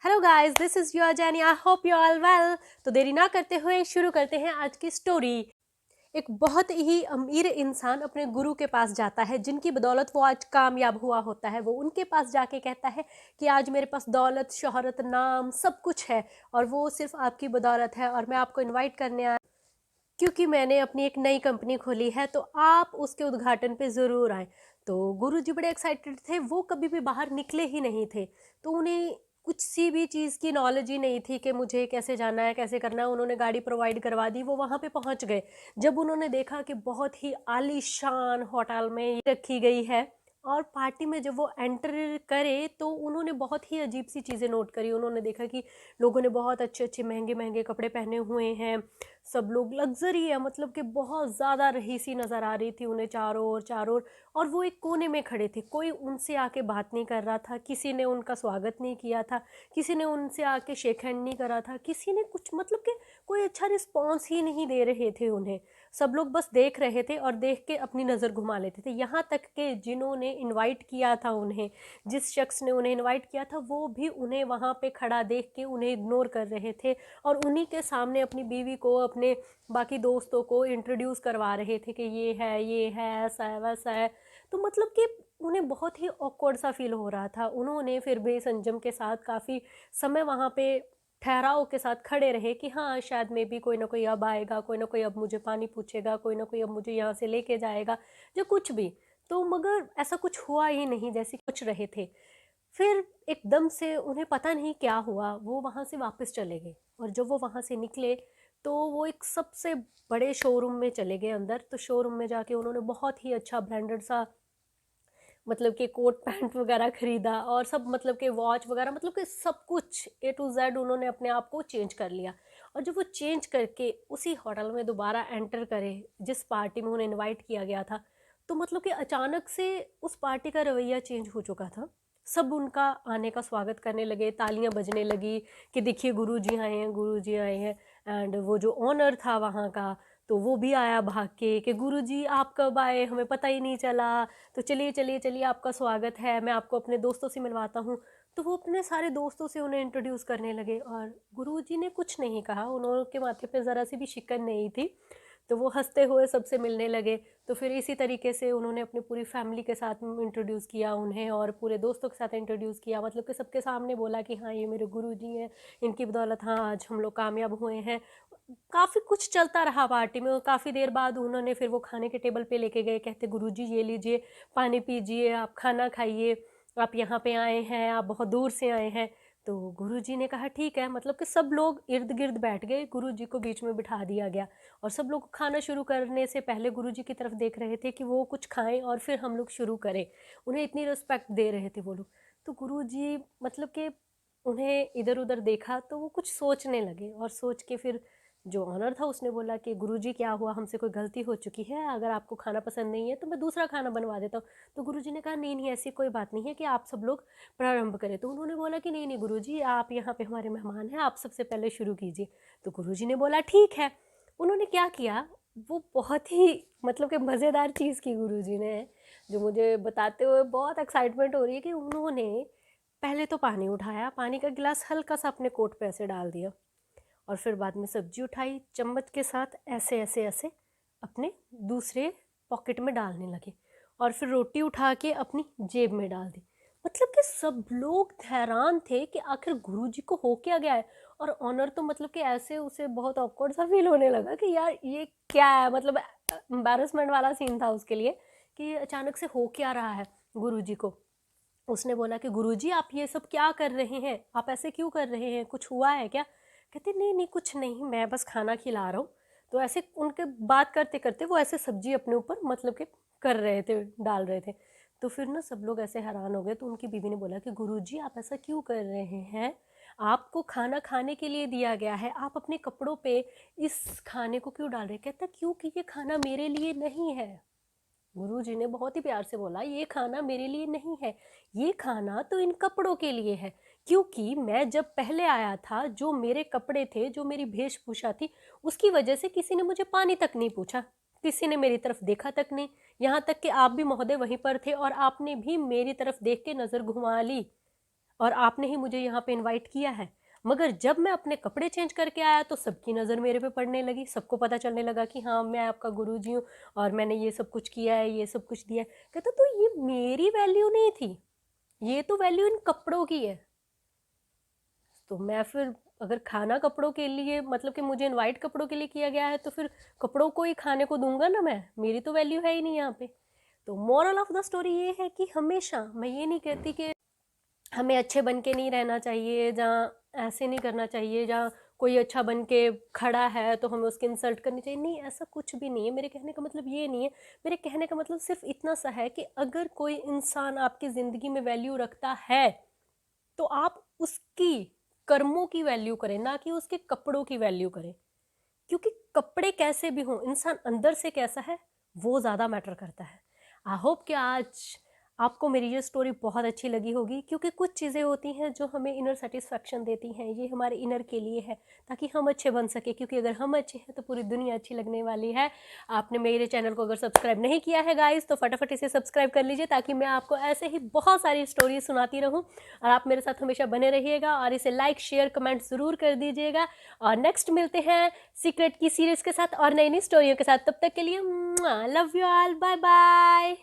Hello guys, this is your Jenny. I hope you all well. तो देरी ना करते हुए शुरू करते हैं आज की स्टोरी। एक बहुत ही अमीर इंसान अपने गुरु के पास जाता है, जिनकी बदौलत वो आज कामयाब हुआ होता है। वो उनके पास जाके कहता है कि आज मेरे पास दौलत, शोहरत, नाम सब कुछ है और वो सिर्फ आपकी बदौलत है, और मैं आपको इनवाइट करने आया क्योंकि मैंने अपनी एक नई कंपनी खोली है, तो आप उसके उद्घाटन पे ज़रूर आए। तो गुरुजी बड़े एक्साइटेड थे। वो कभी भी बाहर निकले ही नहीं थे, तो उन्हें कुछ सी भी चीज़ की नॉलेज ही नहीं थी कि मुझे कैसे जाना है, कैसे करना है। उन्होंने गाड़ी प्रोवाइड करवा दी, वो वहाँ पे पहुँच गए। जब उन्होंने देखा कि बहुत ही आलीशान होटल में ये रखी गई है, और पार्टी में जब वो एंटर करे तो उन्होंने बहुत ही अजीब सी चीज़ें नोट करी। उन्होंने देखा कि लोगों ने बहुत अच्छे अच्छे महंगे महंगे कपड़े पहने हुए हैं, सब लोग लग्जरी है, मतलब कि बहुत ज़्यादा रईसी नज़र आ रही थी उन्हें चारों ओर। और वो एक कोने में खड़े थे, कोई उनसे आके बात नहीं कर रहा था, किसी ने उनका स्वागत नहीं किया था, किसी ने उनसे आके शेक हैंड नहीं करा था, किसी ने कुछ मतलब कि कोई अच्छा रिस्पॉन्स ही नहीं दे रहे थे उन्हें। सब लोग बस देख रहे थे और देख के अपनी नज़र घुमा लेते थे। यहाँ तक कि जिन्होंने इनवाइट किया था उन्हें, जिस शख्स ने उन्हें इनवाइट किया था, वो भी उन्हें वहाँ पे खड़ा देख के उन्हें इग्नोर कर रहे थे, और उन्हीं के सामने अपनी बीवी को, अपने बाकी दोस्तों को इंट्रोड्यूस करवा रहे थे कि ये है, ऐसा है, वैसा है। तो मतलब कि उन्हें बहुत ही ऑकवर्ड सा फील हो रहा था। उन्होंने फिर भी संजम के साथ काफ़ी समय वहाँ पे ठहराव के साथ खड़े रहे कि हाँ, शायद में भी कोई ना कोई अब आएगा, कोई ना कोई अब मुझे पानी पूछेगा, कोई ना कोई अब मुझे यहाँ से लेके जाएगा, जो कुछ भी। तो मगर ऐसा कुछ हुआ ही नहीं जैसे कुछ रहे थे। फिर एकदम से उन्हें पता नहीं क्या हुआ, वो वहाँ से वापस चले गए। और जब वो वहाँ से निकले तो वो एक सबसे बड़े शोरूम में चले गए अंदर। तो शोरूम में जाके उन्होंने बहुत ही अच्छा ब्रांडेड सा, मतलब कि कोट पैंट वगैरह खरीदा, और सब मतलब कि वॉच वगैरह, मतलब कि सब कुछ ए टू जेड उन्होंने अपने आप को चेंज कर लिया। और जब वो चेंज करके उसी होटल में दोबारा एंटर करे जिस पार्टी में उन्हें इनवाइट किया गया था, तो मतलब कि अचानक से उस पार्टी का रवैया चेंज हो चुका था। सब उनका आने का स्वागत करने लगे, तालियां बजने लगी कि देखिए गुरुजी आए हैं, गुरुजी आए हैं। एंड वो जो ओनर था वहाँ का, तो वो भी आया भाग के कि गुरुजी आप कब आए, हमें पता ही नहीं चला। तो चलिए चलिए चलिए, आपका स्वागत है, मैं आपको अपने दोस्तों से मिलवाता हूँ। तो वो अपने सारे दोस्तों से उन्हें इंट्रोड्यूस करने लगे, और गुरुजी ने कुछ नहीं कहा, उनके माथे पे ज़रा सी भी शिकन नहीं थी। तो वो हंसते हुए सबसे मिलने लगे। तो फिर इसी तरीके से उन्होंने अपनी पूरी फैमिली के साथ इंट्रोड्यूस किया उन्हें, और पूरे दोस्तों के साथ इंट्रोड्यूस किया, मतलब कि सबके सामने बोला कि हाँ, ये मेरे गुरुजी हैं, इनकी बदौलत हाँ आज हम लोग कामयाब हुए हैं। काफ़ी कुछ चलता रहा पार्टी में, और काफ़ी देर बाद उन्होंने फिर वो खाने के टेबल पे लेके गए, कहते गुरुजी ये लीजिए, पानी पीजिए, आप खाना खाइए, आप यहाँ पे आए हैं, आप बहुत दूर से आए हैं। तो गुरुजी ने कहा ठीक है, मतलब कि सब लोग इर्द गिर्द बैठ गए, गुरुजी को बीच में बिठा दिया गया। और सब लोग खाना शुरू करने से पहले गुरुजी की तरफ देख रहे थे कि वो कुछ खाएं और फिर हम लोग शुरू करें। उन्हें इतनी रिस्पेक्ट दे रहे थे वो लोग। तो गुरुजी मतलब कि उन्हें इधर उधर देखा तो वो कुछ सोचने लगे, और सोच के फिर जो ऑनर था उसने बोला कि गुरुजी क्या हुआ, हमसे कोई गलती हो चुकी है, अगर आपको खाना पसंद नहीं है तो मैं दूसरा खाना बनवा देता हूँ। तो गुरुजी ने कहा नहीं नहीं, ऐसी कोई बात नहीं है, कि आप सब लोग प्रारंभ करें। तो उन्होंने बोला कि नहीं नहीं गुरुजी, आप यहाँ पे हमारे मेहमान हैं, आप सबसे पहले शुरू कीजिए। तो गुरुजी ने बोला ठीक है। उन्होंने क्या किया, वो बहुत ही मतलब कि मज़ेदार चीज़ की गुरुजी ने, जो मुझे बताते हुए बहुत एक्साइटमेंट हो रही है, कि उन्होंने पहले तो पानी उठाया, पानी का गिलास हल्का सा अपने कोट पे ऐसे डाल दिया, और फिर बाद में सब्जी उठाई, चम्मच के साथ ऐसे ऐसे ऐसे अपने दूसरे पॉकेट में डालने लगे, और फिर रोटी उठा के अपनी जेब में डाल दी। मतलब कि सब लोग हैरान थे कि आखिर गुरुजी को हो क्या गया है। और ऑनर तो मतलब कि ऐसे उसे बहुत ऑकवर्ड सा फील होने लगा कि यार ये क्या है, मतलब एम्बैरसमेंट वाला सीन था उसके लिए, कि अचानक से हो क्या रहा है गुरुजी को। उसने बोला कि गुरुजी आप ये सब क्या कर रहे हैं, आप ऐसे क्यों कर रहे हैं, कुछ हुआ है क्या। कहते नहीं नहीं कुछ नहीं, मैं बस खाना खिला रहा हूँ। तो ऐसे उनके बात करते करते वो ऐसे सब्जी अपने ऊपर मतलब कि कर रहे थे, डाल रहे थे। तो फिर ना सब लोग ऐसे हैरान हो गए। तो उनकी बीवी ने बोला कि गुरुजी आप ऐसा क्यों कर रहे हैं, आपको खाना खाने के लिए दिया गया है, आप अपने कपड़ों पे इस खाने को क्यों डाल रहे हैं। कहता क्योंकि ये खाना मेरे लिए नहीं है। गुरुजी ने बहुत ही प्यार से बोला ये खाना मेरे लिए नहीं है, ये खाना तो इन कपड़ों के लिए है। क्योंकि मैं जब पहले आया था, जो मेरे कपड़े थे, जो मेरी वेशभूषा थी, उसकी वजह से किसी ने मुझे पानी तक नहीं पूछा, किसी ने मेरी तरफ देखा तक नहीं। यहाँ तक कि आप भी महोदय वहीं पर थे और आपने भी मेरी तरफ देख के नज़र घुमा ली। और आपने ही मुझे यहाँ पे इनवाइट किया है। मगर जब मैं अपने कपड़े चेंज करके आया तो सबकी नज़र मेरे पे पड़ने लगी, सबको पता चलने लगा कि हाँ मैं आपका गुरुजी हूँ और मैंने ये सब कुछ किया है, ये सब कुछ दिया है। कहता तो ये मेरी वैल्यू नहीं थी, ये तो वैल्यू इन कपड़ों की है। तो मैं फिर अगर खाना कपड़ों के लिए, मतलब कि मुझे इनवाइट कपड़ों के लिए किया गया है, तो फिर कपड़ों को ही खाने को दूंगा ना मैं, मेरी तो वैल्यू है ही नहीं यहाँ पे। तो मोरल ऑफ द स्टोरी ये है कि हमेशा, मैं ये नहीं कहती कि हमें अच्छे बन के नहीं रहना चाहिए, जहाँ ऐसे नहीं करना चाहिए, जहाँ कोई अच्छा बन के खड़ा है तो हमें उसकी इंसल्ट करनी चाहिए, नहीं ऐसा कुछ भी नहीं है। मेरे कहने का मतलब ये नहीं है, मेरे कहने का मतलब सिर्फ इतना सा है कि अगर कोई इंसान आपकी ज़िंदगी में वैल्यू रखता है तो आप उसकी कर्मों की वैल्यू करें, ना कि उसके कपड़ों की वैल्यू करें। क्योंकि कपड़े कैसे भी हों, इंसान अंदर से कैसा है वो ज़्यादा मैटर करता है। आई होप कि आज आपको मेरी ये स्टोरी बहुत अच्छी लगी होगी, क्योंकि कुछ चीज़ें होती हैं जो हमें इनर सेटिस्फैक्शन देती हैं, ये हमारे इनर के लिए है ताकि हम अच्छे बन सके, क्योंकि अगर हम अच्छे हैं तो पूरी दुनिया अच्छी लगने वाली है। आपने मेरे चैनल को अगर सब्सक्राइब नहीं किया है गाइस तो फटाफट इसे सब्सक्राइब कर लीजिए, ताकि मैं आपको ऐसे ही बहुत सारी स्टोरीज सुनाती रहूँ और आप मेरे साथ हमेशा बने रहिएगा। और इसे लाइक शेयर कमेंट ज़रूर कर दीजिएगा। और नेक्स्ट मिलते हैं सीक्रेट की सीरीज़ के साथ और नई नई स्टोरियों के साथ। तब तक के लिए love you all, bye bye.